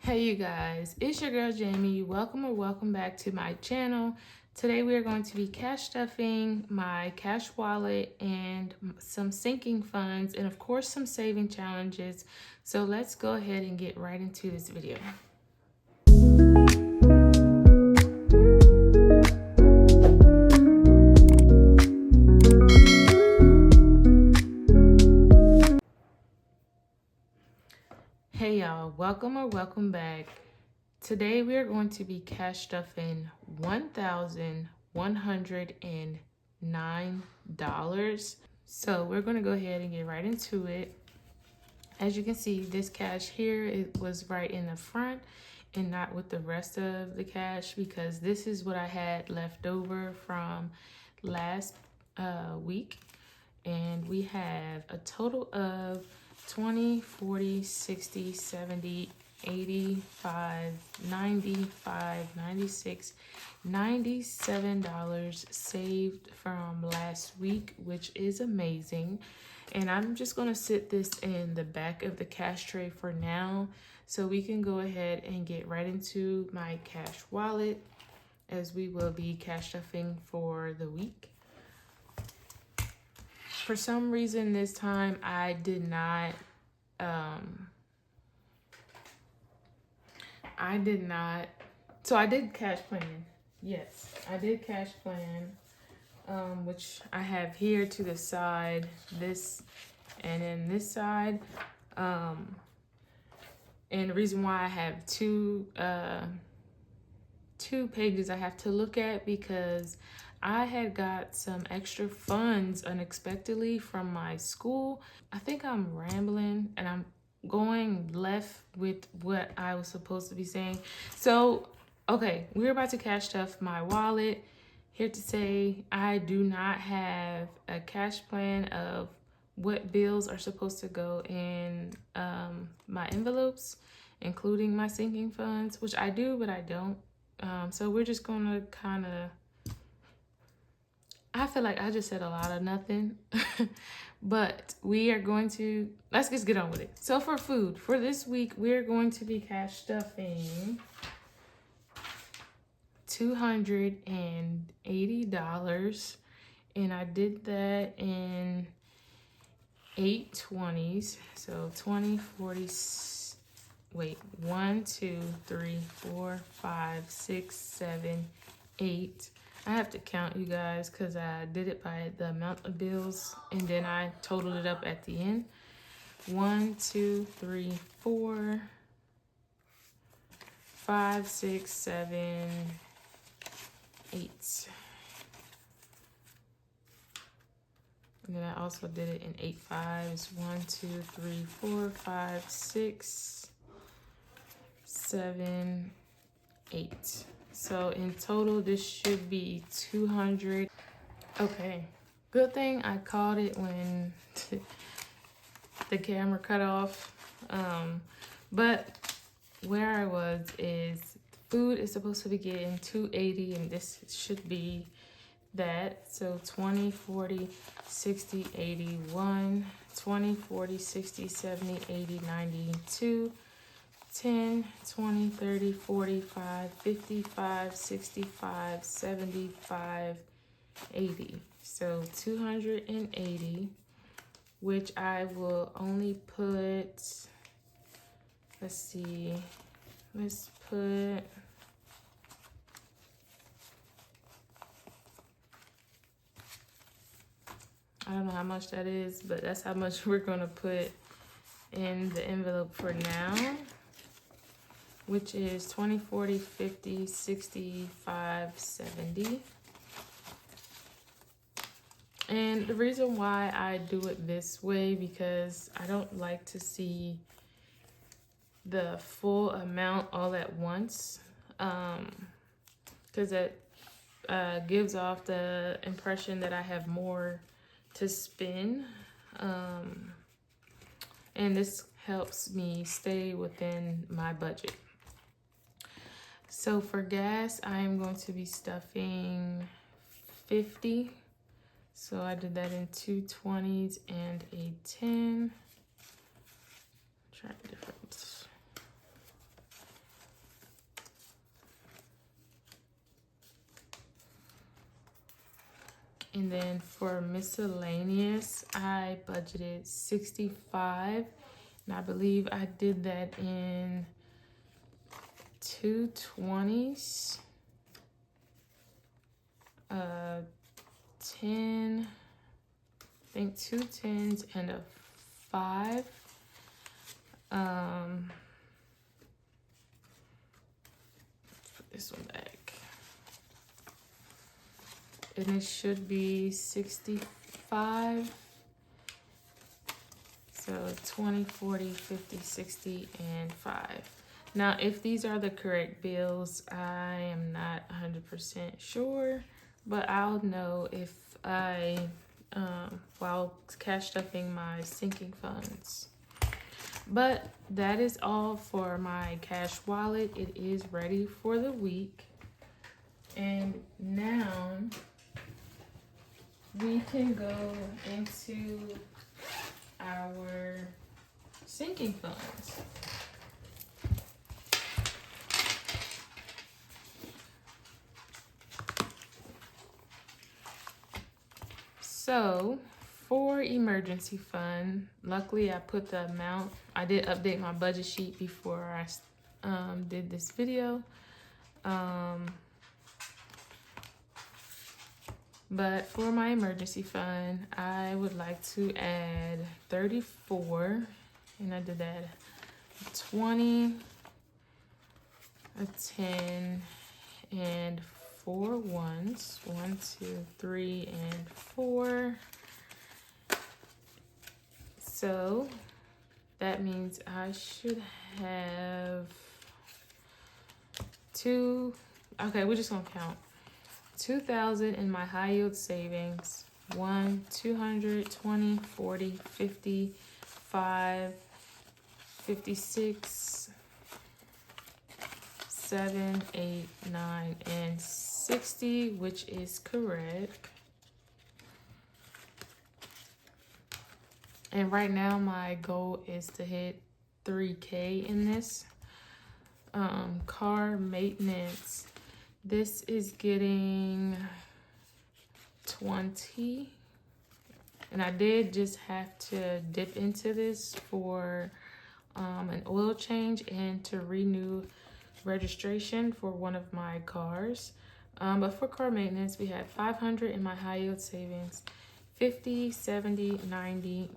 Hey you guys, it's your girl Jamie. Welcome back to my channel. Today we are going to be cash stuffing my cash wallet and some sinking funds and of course some saving challenges. So let's go ahead and get right into this video. Hey y'all, welcome back. Today we are going to be cash stuffing $1,109. So we're going to go ahead and get right into it. As you can see, this cash here, it was right in the front and not with the rest of the cash because this is what I had left over from last week. And we have a total of 20, 40, 60, 70, 85, 95, 96, $97 saved from last week, which is amazing. And I'm just going to sit this in the back of the cash tray for now so we can go ahead and get right into my cash wallet as we will be cash stuffing for the week. For some reason this time I did not so I did cash plan. Yes, I did cash plan, which I have here to the side, this and then this side. And the reason why I have two pages I have to look at because I had got some extra funds unexpectedly from my school. I think I'm rambling and I'm going left with what I was supposed to be saying. So, okay, we're about to cash stuff my wallet. Here to say I do not have a cash plan of what bills are supposed to go in my envelopes, including my sinking funds, which I do, but I don't. So we're just gonna kind of, I feel like I just said a lot of nothing, but we are going to, let's just get on with it. So for food, for this week, we're going to be cash stuffing $280. And I did that in 8 20s. So 20, 40, wait, 1, 2, 3, 4, 5, 6, 7, 8. I have to count, you guys, because I did it by the amount of bills and then I totaled it up at the end. 1, 2, 3, 4, 5, 6, 7, 8. And then I also did it in 8 5s. 1, 2, 3, 4, 5, 6, 7, 8. So in total, this should be 200. Okay, good thing I called it when the camera cut off. But where I was is food is supposed to be getting 280 and this should be that. So 20, 40, 60, 81, 20, 40, 60, 70, 80, 92, 10, 20, 30, 45, 55, 65, 75, 80. So 280, which I will only put, let's see, let's put, I don't know how much that is, but that's how much we're gonna put in the envelope for now, which is 20, 40, 50, 65, 70. And the reason why I do it this way, because I don't like to see the full amount all at once, because it gives off the impression that I have more to spend. And this helps me stay within my budget. So for gas, I am going to be stuffing 50. So I did that in 2 20s and a 10. Try different. And then for miscellaneous, I budgeted 65. And I believe I did that in 2 20s, 10, I think 2 10s and a 5. Put this one back. And it should be 65. So 20, 40, 50, 60, and 5. Now, if these are the correct bills, I am not 100% sure, but I'll know if while cash stuffing my sinking funds. But that is all for my cash wallet. It is ready for the week. And now we can go into our sinking funds. So for emergency fund, luckily I put the amount. I did update my budget sheet before I did this video. But for my emergency fund, I would like to add 34, and I did that 20, a 10, and 4 ones. 1, 2, 3, and 4. So that means I should have 2. Okay, we're just gonna count. 2,000 in my high yield savings. 1, 200, 20, 40, 50, 5, 56, 7, 8, 9, and 60, which is correct. And right now my goal is to hit 3K in this. Car maintenance. This is getting 20. And I did just have to dip into this for an oil change and to renew registration for one of my cars. But for car maintenance, we had 500 in my high yield savings, 50, 70, 90,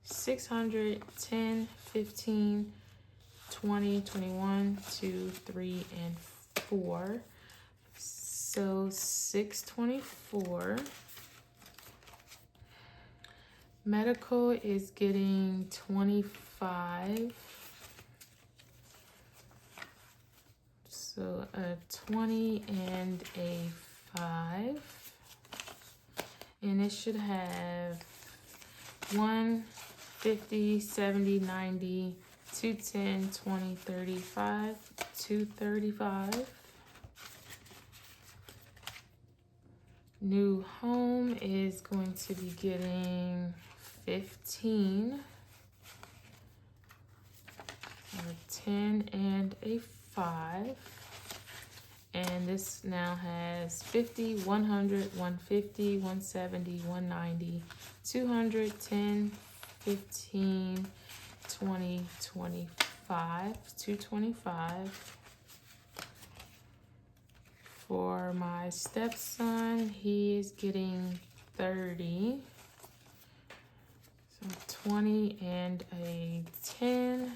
600, 10, 15, 20, 21, 2, 3, and 4. So 624. Medical is getting 25. So a 20 and a 5. And it should have 1, 50, 70, 90, 210, 20, 35, 235. New home is going to be getting 15, a 10 and a 5. And this now has 50, 100, 150, 170, 190, 200, 10, 15, 20, 25, 225. For my stepson, he is getting 30. So 20 and a 10.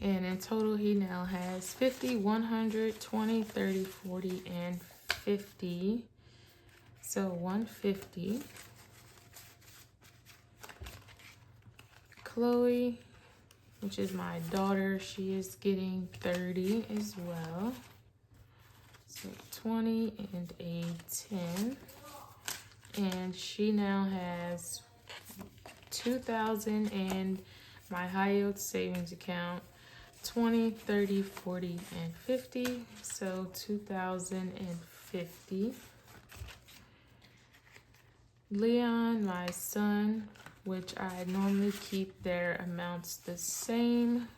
And in total, he now has 50, 100, 20, 30, 40, and 50. So 150. Chloe, which is my daughter, she is getting 30 as well. So 20 and a 10. And she now has 2,000 in my high yield savings account, 20, 30, 40, and 50. So 2,050. Leon, my son, which I normally keep their amounts the same.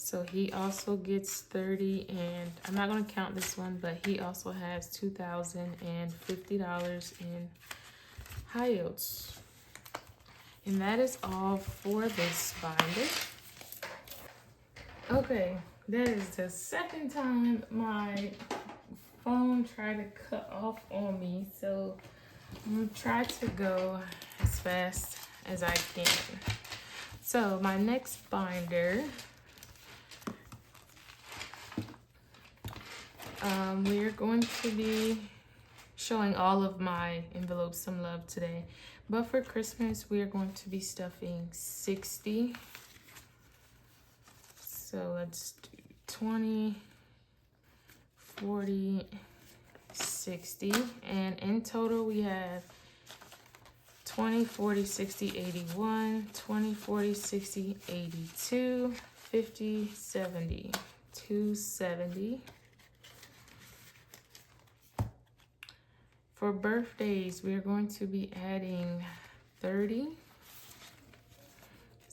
So he also gets 30, and I'm not gonna count this one, but he also has $2,050 in high yields. And that is all for this binder. Okay, that is the second time my phone tried to cut off on me, so I'm gonna try to go as fast as I can. So my next binder, we're going to be showing all of my envelopes some love today. But for Christmas, we are going to be stuffing 60. So let's do 20, 40, 60. And in total, we have 20, 40, 60, 81, 20, 40, 60, 82, 50, 70, 270. For birthdays, we are going to be adding 30.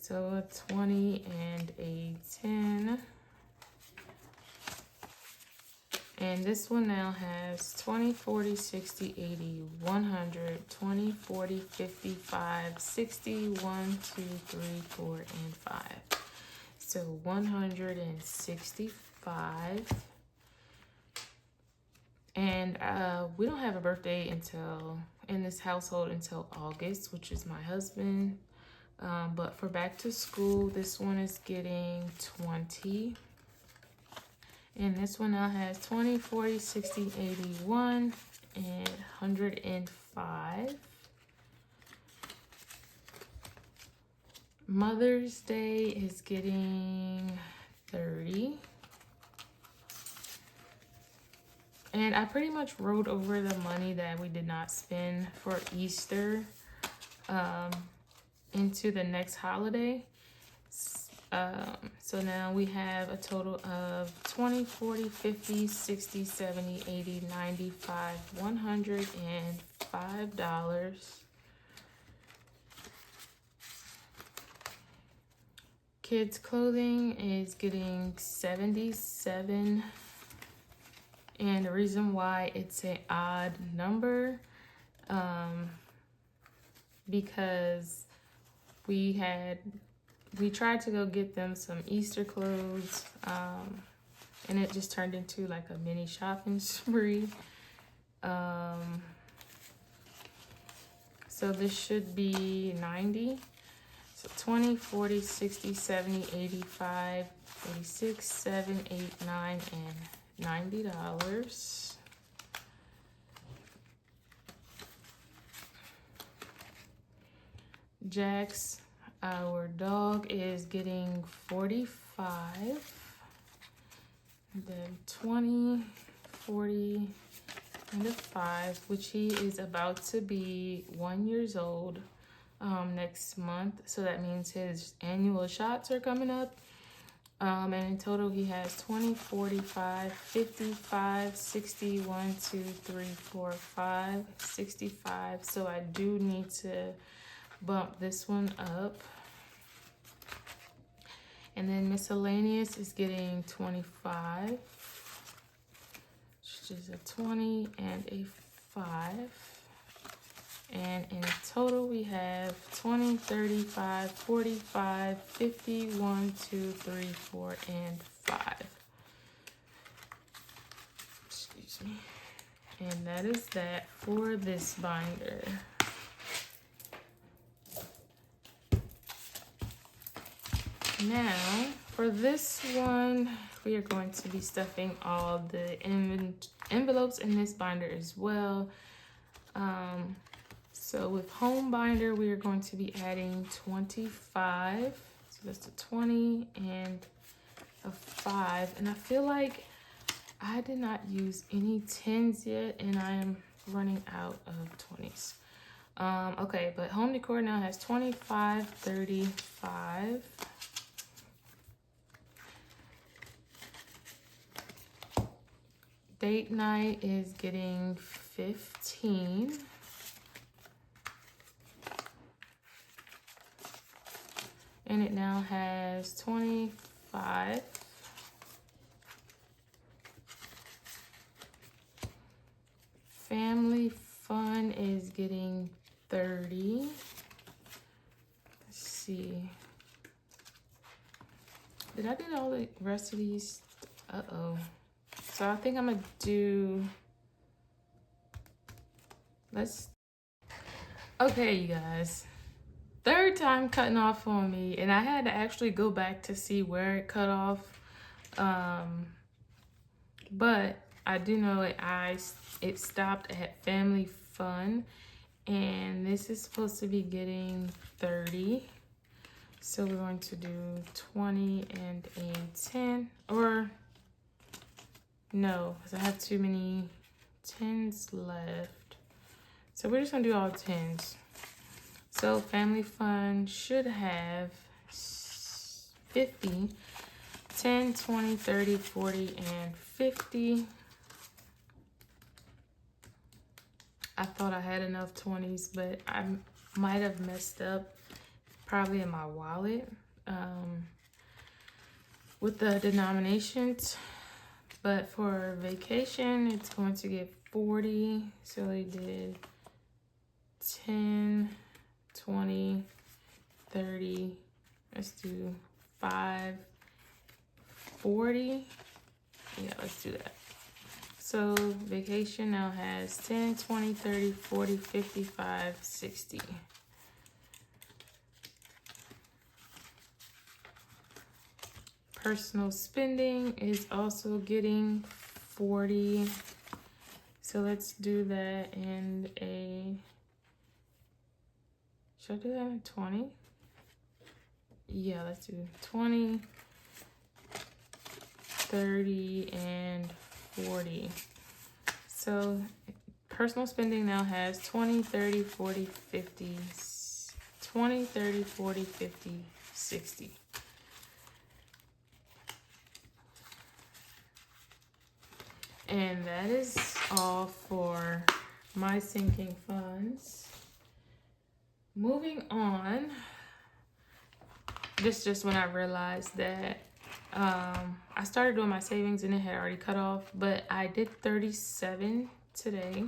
So a 20 and a 10. And this one now has 20, 40, 60, 80, 100, 20, 40, 55, 60, 1, 2, 3, 4, and 5. So 165. And we don't have a birthday in this household until August, which is my husband. But for back to school, this one is getting 20. And this one now has 20, 40, 60, 81, and 105. Mother's Day is getting 30. And I pretty much rolled over the money that we did not spend for Easter into the next holiday. So now we have a total of 20, 40, 50, 60, 70, 80, 95, $105. Kids' clothing is getting 77. And the reason why it's an odd number, because we tried to go get them some Easter clothes, and it just turned into like a mini shopping spree. So this should be 90. So 20, 40, 60, 70, 85, 86, 7, 8, 9, and $90. Jax, our dog, is getting 45. Then 20, 40, and a 5, which he is about to be 1 year old next month. So that means his annual shots are coming up. And in total, he has 20, 45, 55, 60, 1, 2, 3, 4, 5, 65. So I do need to bump this one up. And then miscellaneous is getting 25, which is a 20 and a 5. And in total, we have 20, 35, 45, 50, 1, 2, 3, 4, and 5. Excuse me. And that is that for this binder. Now, for this one, we are going to be stuffing all the envelopes in this binder as well. So with home binder, we are going to be adding 25. So that's a 20 and a 5. And I feel like I did not use any 10s yet, and I am running out of 20s. Okay, but home decor now has 25, 35. Date night is getting 15. And it now has 25, 25. Family fun is getting 30. Let's see. Did I do all the rest of these? Uh-oh. So I think I'm gonna do, okay, you guys. Third time cutting off on me, and I had to actually go back to see where it cut off. But I do know it stopped at family fun, and this is supposed to be getting 30. So we're going to do 20 and a 10, or no, because I have too many 10s left. So we're just gonna do all 10s. So family fun should have 50, 10, 20, 30, 40, and 50. I thought I had enough 20s, but I might have messed up probably in my wallet with the denominations. But for vacation, it's going to get 40. So they did 10, 20, 30, let's do 5, 40. Yeah, let's do that. So vacation now has 10, 20, 30, 40, 55, 60. Personal spending is also getting 40. So let's do that in a, should I do that in 20? Yeah, let's do 20, 30, and 40. So personal spending now has 20, 30, 40, 50, 20, 30, 40, 50, 60. And that is all for my sinking funds. Moving on, this just when I realized that I started doing my savings and it had already cut off, but I did 37 today,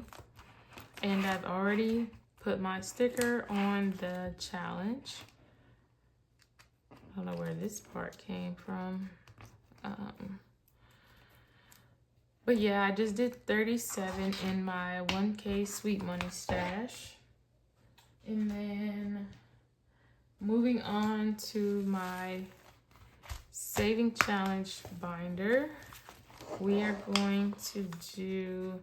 and I've already put my sticker on the challenge. I don't know where this part came from. But yeah, I just did 37 in my 1K sweet money stash. And then moving on to my saving challenge binder, we are going to do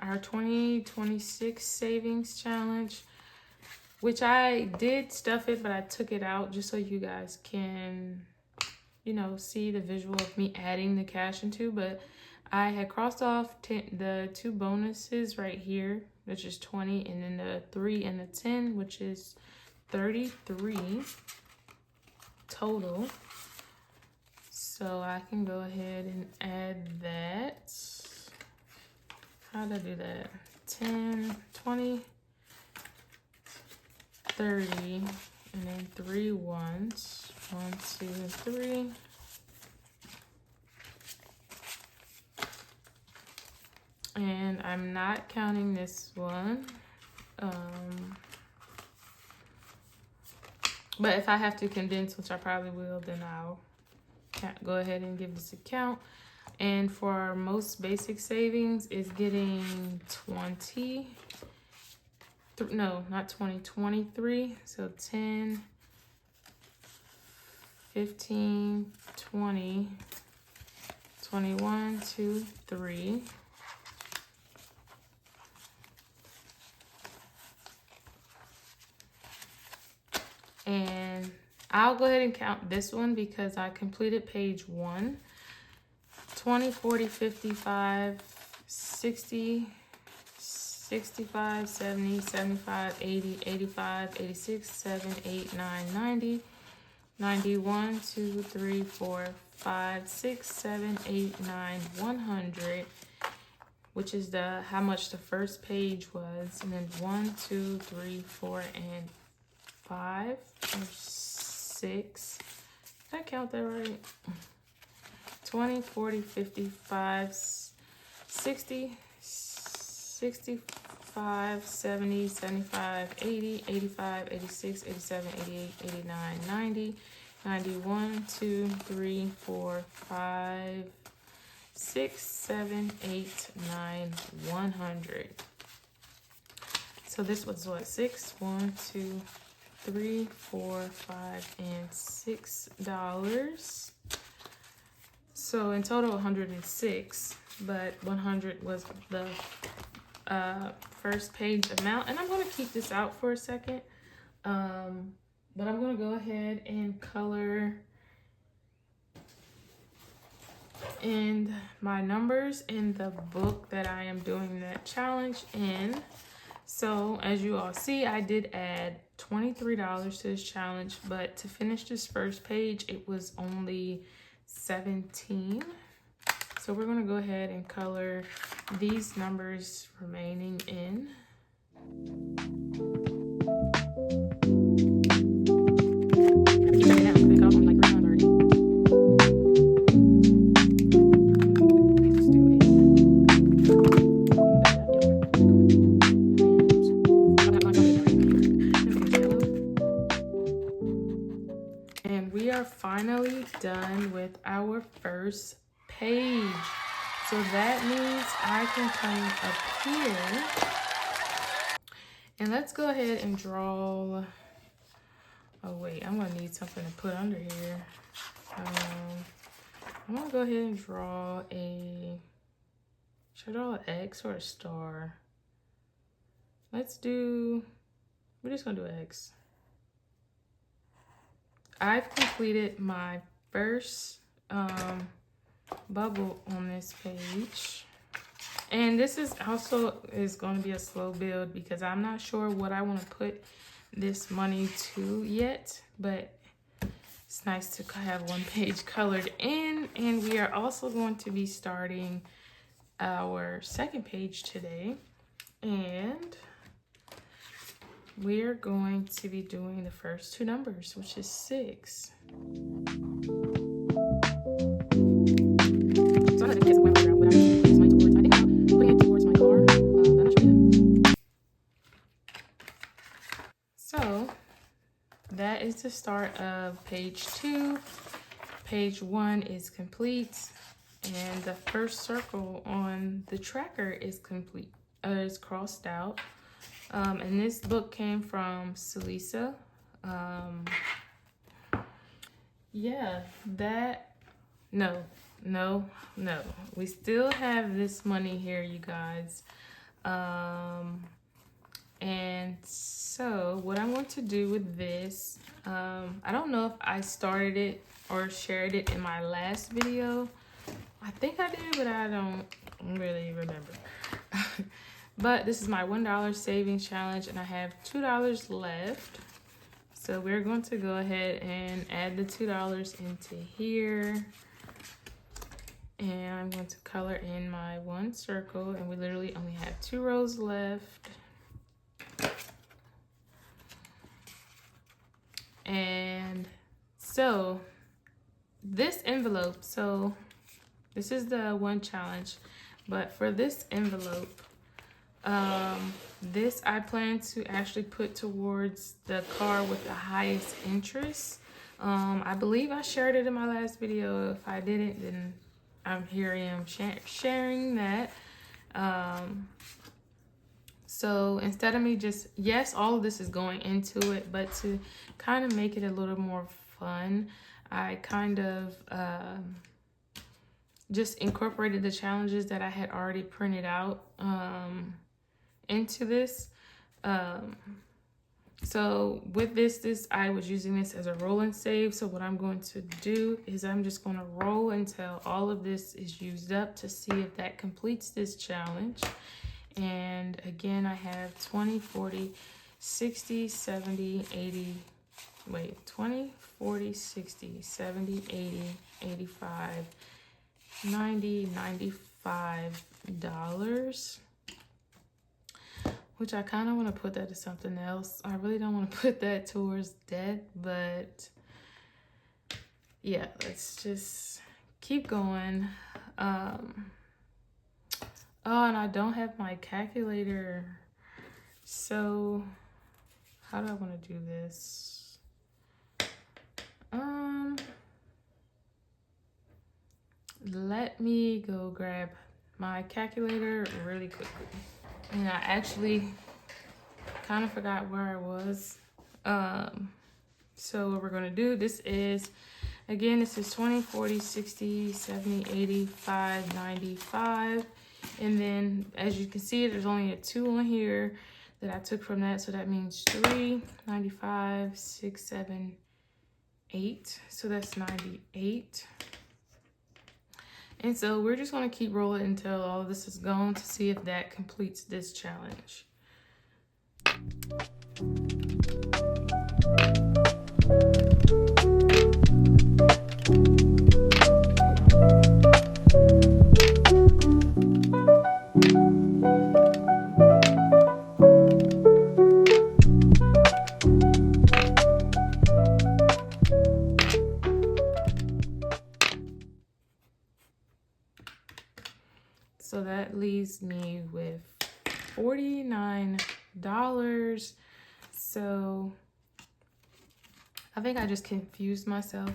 our 2026 savings challenge, which I did stuff it, but I took it out just so you guys can, you know, see the visual of me adding the cash into. But I had crossed off the 2 bonuses right here, which is 20, and then the 3 and the 10, which is 33 total. So I can go ahead and add that. How did I do that? 10, 20, 30, and then 3 ones. 1, 2, 3. And I'm not counting this one. But if I have to condense, which I probably will, then I'll go ahead and give this a count. And for our most basic savings is getting 20. No, not 20, 23. So 10, 15, 20, 21, 2, 3. And I'll go ahead and count this one because I completed page 1. 20, 40, 55, 60, 65, 70, 75, 80, 85, 86, 7, 8, 9, 90, 91, 2, 3, 4, 5, 6, 7, 8, 9, 100, which is how much the first page was. And then 1, 2, 3, 4, and 5 or 6, Did I count that right? 20, 40, 55, 60, 65, 70, 75, 80, 85, 86, 87, 88, 89, 90, 91, 2, 3, 4, 5, 6, 7, 8, 9, 100. So this was what, 6, 1, 2, 3, 4, 5, and $6. So in total, 106, but 100 was the first page amount. And I'm going to keep this out for a second. But I'm going to go ahead and color in my numbers in the book that I am doing that challenge in. So as you all see, I did add $23 to this challenge, but to finish this first page, it was only $17. So we're going to go ahead and color these numbers remaining in. And we are finally done with our first page. So that means I can come up here and let's go ahead and draw. Oh wait, I'm gonna need something to put under here. I'm gonna go ahead and draw a, should I draw an X or a star? We're just gonna do an X. I've completed my first bubble on this page. And this is also going to be a slow build because I'm not sure what I want to put this money to yet, but it's nice to have one page colored in. And we are also going to be starting our second page today. And we're going to be doing the first two numbers, which is 6. So that is the start of page 2. Page 1 is complete, and the first circle on the tracker is complete. Is crossed out. And this book came from Celisa. Yeah, that, no. We still have this money here, you guys. And so what I want to do with this, I don't know if I started it or shared it in my last video. I think I did, but I don't really remember. But this is my $1 savings challenge, and I have $2 left. So we're going to go ahead and add the $2 into here. And I'm going to color in my one circle, and we literally only have 2 rows left. And so this envelope, so this is the one challenge, but for this envelope, this I plan to actually put towards the car with the highest interest. I believe I shared it in my last video. If I didn't, then I'm sharing that. So instead of me just, yes, all of this is going into it, but to kind of make it a little more fun, I kind of just incorporated the challenges that I had already printed out into this. So with this I was using this as a roll and save. So what I'm going to do is I'm just going to roll until all of this is used up to see if that completes this challenge. And again, I have 20, 40, 60, 70, 80, wait, 20, 40, 60, 70, 80, 85, 90, $95. Which I kind of want to put that to something else. I really don't want to put that towards debt, but yeah, let's just keep going. Oh, and I don't have my calculator. So how do I want to do this? Let me go grab my calculator really quickly. And I actually kind of forgot where I was. So what we're gonna do, this is 20, 40, 60, 70, 85, 95. And then as you can see, there's only a 2 on here that I took from that. So that means 3, 95, 6, 7, 8. So that's 98. And so we're just gonna keep rolling until all of this is gone to see if that completes this challenge. So that leaves me with $49. So I think I just confused myself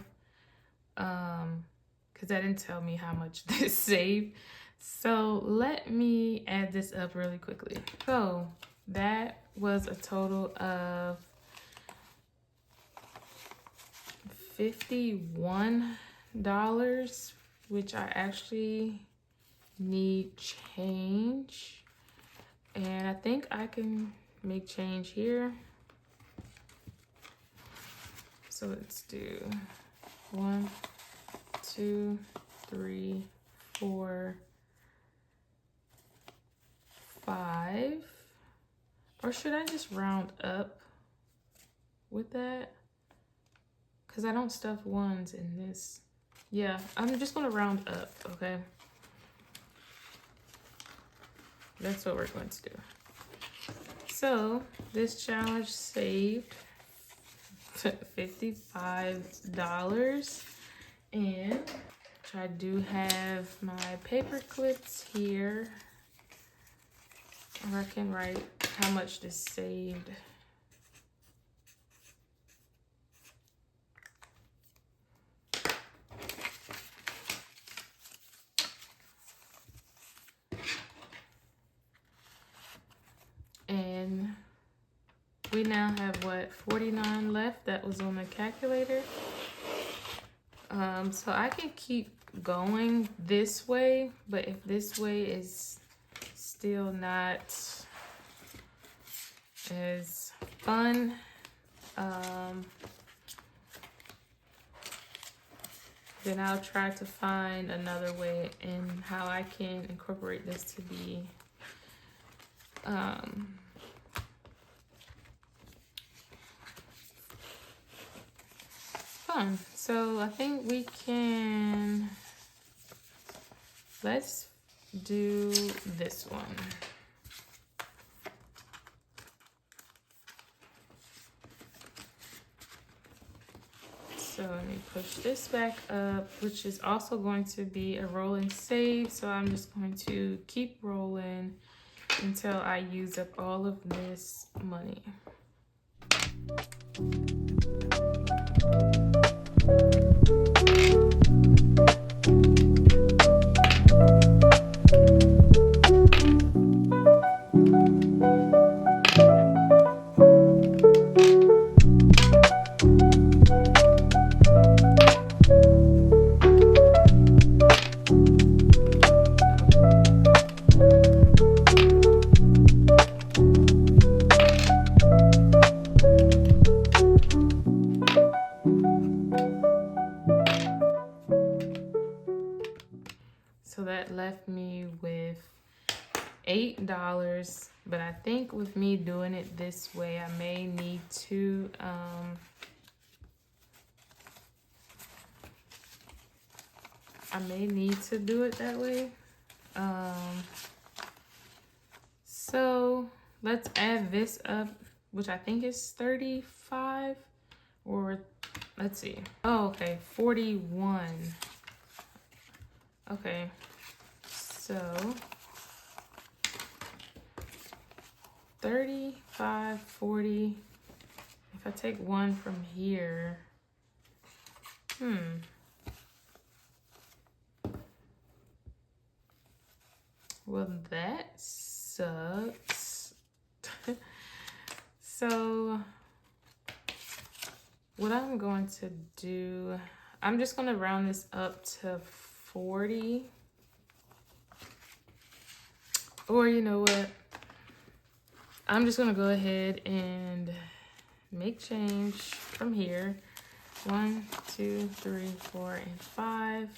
because that didn't tell me how much this saved. So let me add this up really quickly. So that was a total of $51, which I actually need change. And I think I can make change here. So let's do 1, 2, 3, 4, 5. Or should I just round up with that? Because I don't stuff ones in this. Yeah, I'm just gonna round up, okay? That's what we're going to do. So this challenge saved $55. And I do have my paper clips here. Or I can write how much this saved. And we now have what, 49 left that was on the calculator. So I can keep going this way, but if this way is still not as fun, then I'll try to find another way in how I can incorporate this to be fun. So I think we can, let's do this one. So let me push this back up, which is also going to be a roll and save. So I'm just going to keep rolling until I use up all of this money. So that left me with $8, but I think with me doing it this way, I may need to do it that way. So let's add this up, which I think is 35 or let's see. Oh, okay, 41. Okay, so 35, 40. If I take one from here, well, that sucks. So what I'm going to do, I'm just going to round this up to 40. Or you know what? I'm just going to go ahead and make change from here. 1, 2, 3, 4, and 5.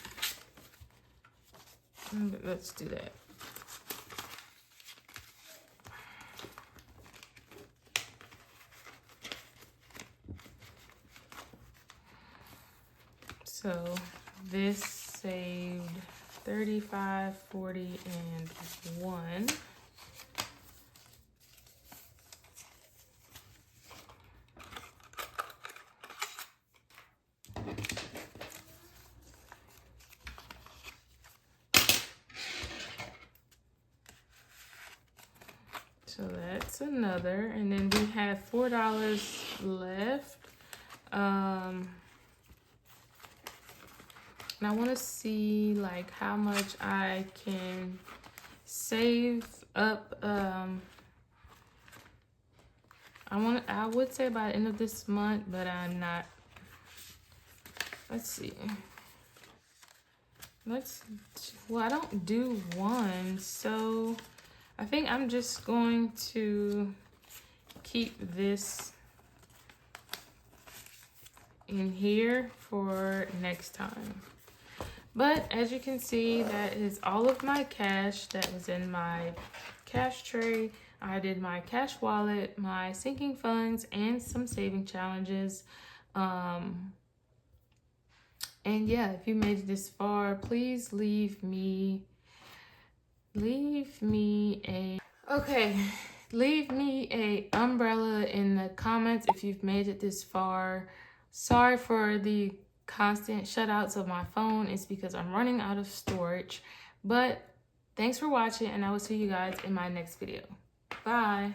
Let's do that. So this saved 35, 40, and 1. So that's another, and then we have $4 left. And I want to see like how much I can save up. I would say by the end of this month, but I'm not. Let's see. Well, I don't do one, so I think I'm just going to keep this in here for next time. But as you can see, that is all of my cash that was in my cash tray. I did my cash wallet, my sinking funds, and some saving challenges. And yeah, if you made it this far, please leave me a umbrella in the comments if you've made it this far. Sorry for the constant shutouts of my phone. It's because I'm running out of storage. But thanks for watching, and I will see you guys in my next video. Bye.